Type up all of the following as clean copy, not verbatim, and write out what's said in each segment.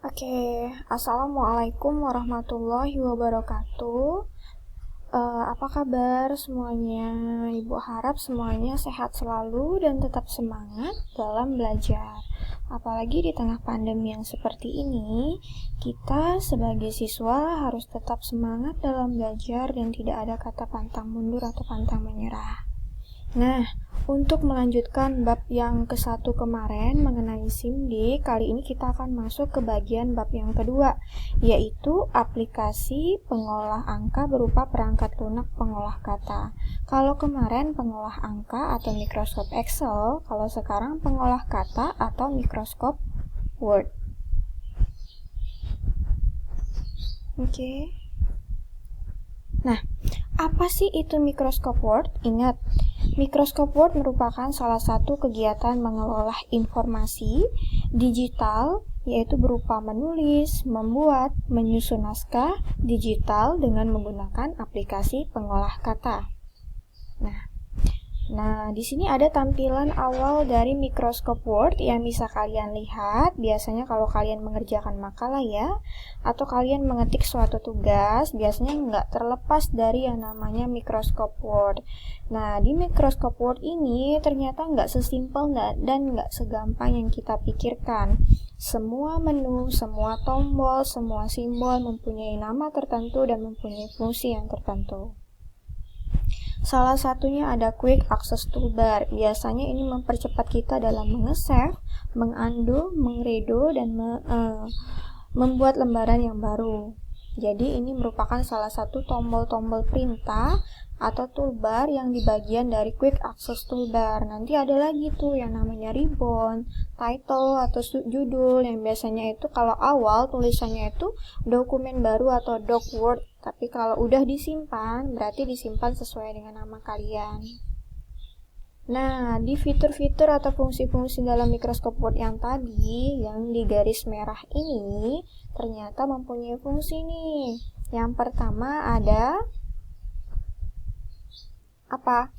Oke, Assalamualaikum warahmatullahi wabarakatuh. Apa kabar semuanya? Ibu harap semuanya sehat selalu dan tetap semangat dalam belajar. Apalagi di tengah pandemi yang seperti ini, kita sebagai siswa harus tetap semangat dalam belajar dan tidak ada kata pantang mundur atau pantang menyerah. Nah, untuk melanjutkan bab yang ke-1 kemarin mengenai SIMD, kali ini kita akan masuk ke bagian bab yang kedua, yaitu aplikasi pengolah angka berupa perangkat lunak pengolah kata. Kalau kemarin pengolah angka atau mikroskop Excel, kalau sekarang pengolah kata atau mikroskop Word. Oke. Nah, apa sih itu mikroskop Word? Ingat, mikroskop Word merupakan salah satu kegiatan mengelola informasi digital, yaitu berupa menulis, membuat, menyusun naskah digital dengan menggunakan aplikasi pengolah kata. Nah, di sini ada tampilan awal dari mikroskop Word yang bisa kalian lihat. Biasanya kalau kalian mengerjakan makalah ya, atau kalian mengetik suatu tugas, biasanya nggak terlepas dari yang namanya mikroskop Word. Nah, di mikroskop Word ini ternyata nggak sesimpel dan nggak segampang yang kita pikirkan. Semua menu, semua tombol, semua simbol mempunyai nama tertentu dan mempunyai fungsi yang tertentu. Salah satunya ada Quick Access Toolbar. Biasanya ini mempercepat kita dalam mengesave, mengundo, mengredo, dan membuat lembaran yang baru. Jadi ini merupakan salah satu tombol-tombol perintah atau toolbar yang di bagian dari Quick Access Toolbar. Nanti ada lagi tuh yang namanya ribbon, title atau judul, yang biasanya itu kalau awal tulisannya itu dokumen baru atau doc word, tapi kalau udah disimpan berarti disimpan sesuai dengan nama kalian. Nah, di fitur-fitur atau fungsi-fungsi dalam mikroskop Word yang tadi, yang di garis merah ini, ternyata mempunyai fungsi nih. Yang pertama ada apa?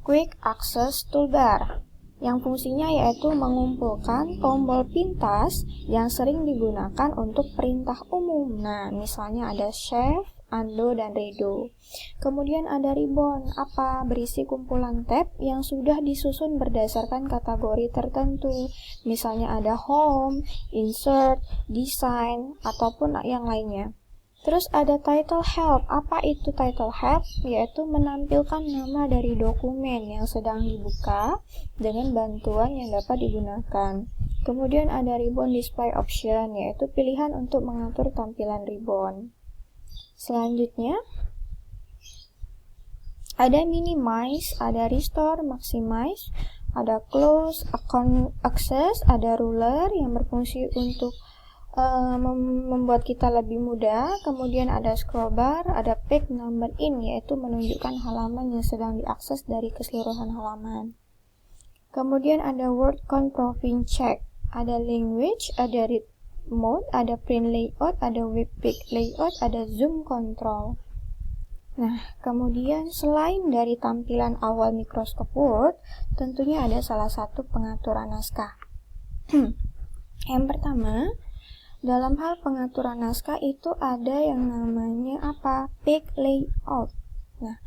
Quick Access Toolbar, yang fungsinya yaitu mengumpulkan tombol pintas yang sering digunakan untuk perintah umum. Nah, misalnya ada save, undo, dan redo. Kemudian ada ribbon, berisi kumpulan tab yang sudah disusun berdasarkan kategori tertentu. Misalnya ada home, insert, design, ataupun yang lainnya. Terus ada title help. Apa itu title help? Yaitu menampilkan nama dari dokumen yang sedang dibuka dengan bantuan yang dapat digunakan. Kemudian ada ribbon display option, yaitu pilihan untuk mengatur tampilan ribbon. Selanjutnya ada minimize, ada restore, maximize, ada close, access, ada ruler yang berfungsi untuk membuat kita lebih mudah. Kemudian ada scroll bar, ada page number in, yaitu menunjukkan halaman yang sedang diakses dari keseluruhan halaman. Kemudian ada word count province check, ada language, ada read mode, ada print layout, ada web page layout, ada zoom control. Nah, kemudian selain dari tampilan awal mikroskop Word, tentunya ada salah satu pengaturan naskah. Yang pertama, dalam hal pengaturan naskah itu ada yang namanya page layout. Nah,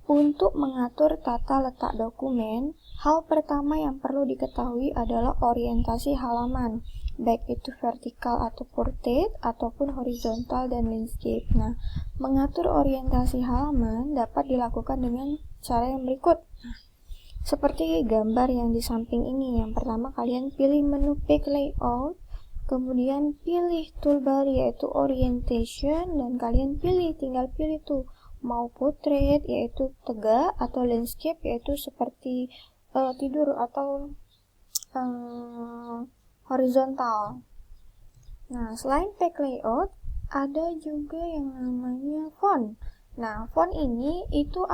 untuk mengatur tata letak dokumen, hal pertama yang perlu diketahui adalah orientasi halaman, baik itu vertikal atau portrait ataupun horizontal dan landscape. Nah, mengatur orientasi halaman dapat dilakukan dengan cara yang berikut. Seperti gambar yang di samping ini. Yang pertama, kalian pilih menu page layout, kemudian pilih toolbar yaitu orientation, dan kalian tinggal pilih tuh mau portrait yaitu tegak, atau landscape yaitu seperti tidur, atau horizontal. Nah, selain page layout ada juga yang namanya font. Nah, font ini itu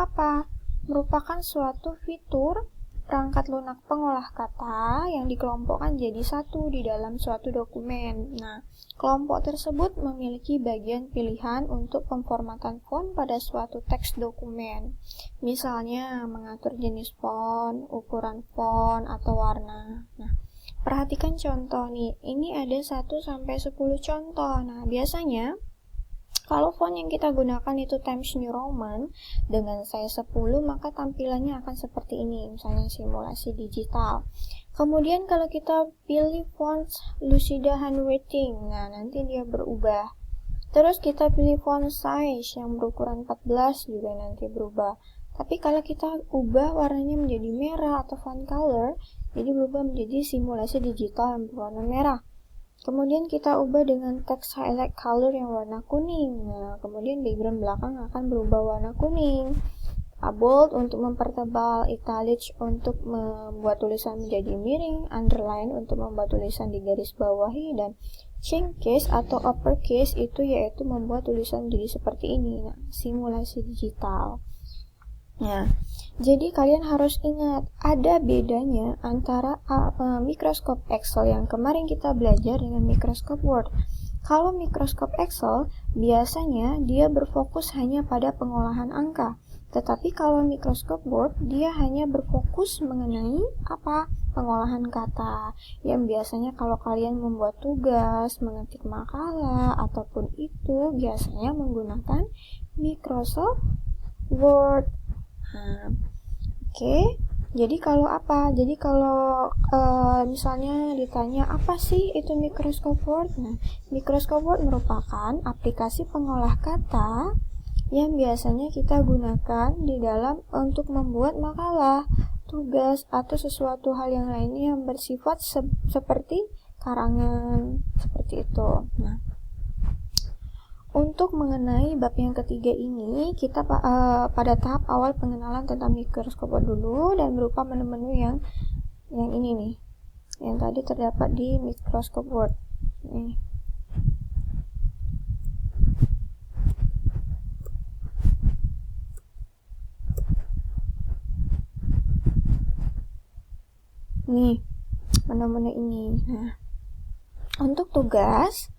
merupakan suatu fitur perangkat lunak pengolah kata yang dikelompokkan jadi satu di dalam suatu dokumen. Nah, kelompok tersebut memiliki bagian pilihan untuk pemformatan font pada suatu teks dokumen. Misalnya, mengatur jenis font, ukuran font, atau warna. Nah, perhatikan contoh nih. Ini ada 1-10 contoh. Nah, biasanya kalau font yang kita gunakan itu Times New Roman dengan size 10, maka tampilannya akan seperti ini, misalnya simulasi digital. Kemudian kalau kita pilih font Lucida Handwriting, nah nanti dia berubah. Terus kita pilih font size yang berukuran 14 juga nanti berubah. Tapi kalau kita ubah warnanya menjadi merah atau font color, jadi berubah menjadi simulasi digital yang berwarna merah. Kemudian kita ubah dengan text highlight color yang warna kuning. Nah, kemudian background belakang akan berubah warna kuning. Bold untuk mempertebal, italic untuk membuat tulisan menjadi miring, underline untuk membuat tulisan di garis bawahi, dan change case atau uppercase itu yaitu membuat tulisan menjadi seperti ini. Nah, simulasi digital. Nah, jadi kalian harus ingat ada bedanya antara mikroskop Excel yang kemarin kita belajar dengan mikroskop Word. Kalau mikroskop Excel biasanya dia berfokus hanya pada pengolahan angka. Tetapi kalau mikroskop Word dia hanya berfokus mengenai pengolahan kata, yang biasanya kalau kalian membuat tugas, mengetik makalah, ataupun itu biasanya menggunakan Microsoft Word. Nah, oke. Jadi kalau misalnya ditanya apa sih itu Microskop Word? Nah, Microskop Word merupakan aplikasi pengolah kata yang biasanya kita gunakan di dalam untuk membuat makalah, tugas, atau sesuatu hal yang lainnya yang bersifat seperti karangan, seperti itu. Nah, untuk mengenai bab yang ketiga ini, kita pada tahap awal pengenalan tentang mikroskop dulu, dan berupa menu-menu yang ini nih, yang tadi terdapat di Microskop Word. Nih, menu-menu ini. Nah, untuk tugas,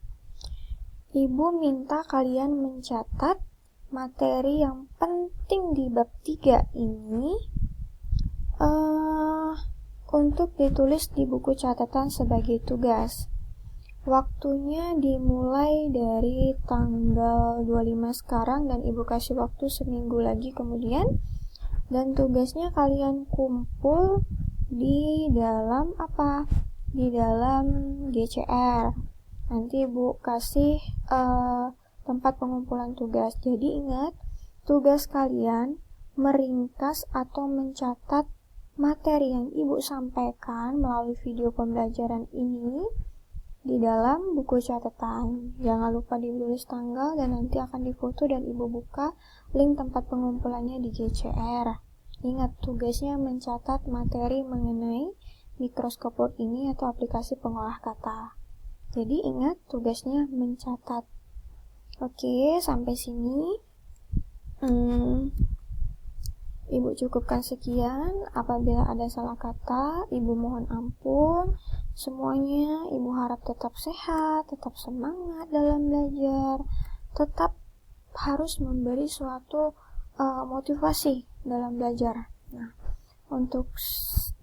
Ibu minta kalian mencatat materi yang penting di bab 3 ini untuk ditulis di buku catatan sebagai tugas. Waktunya dimulai dari tanggal 25 sekarang dan Ibu kasih waktu seminggu lagi kemudian. Dan tugasnya kalian kumpul di dalam Di dalam GCR. Nanti Ibu kasih tempat pengumpulan tugas. Jadi ingat, tugas kalian meringkas atau mencatat materi yang Ibu sampaikan melalui video pembelajaran ini di dalam buku catatan. Jangan lupa ditulis tanggal dan nanti akan difoto dan Ibu buka link tempat pengumpulannya di GCR. Ingat, tugasnya mencatat materi mengenai Microskop Word ini atau aplikasi pengolah kata. Jadi ingat, tugasnya mencatat. Oke, sampai sini Ibu cukupkan sekian. Apabila ada salah kata, Ibu mohon ampun. Semuanya Ibu harap tetap sehat, tetap semangat dalam belajar, tetap harus memberi suatu motivasi dalam belajar. Nah, untuk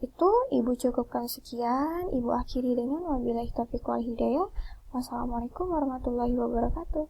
itu Ibu cukupkan sekian. Ibu akhiri dengan wabillahi taufiq wal hidayah. Wassalamualaikum warahmatullahi wabarakatuh.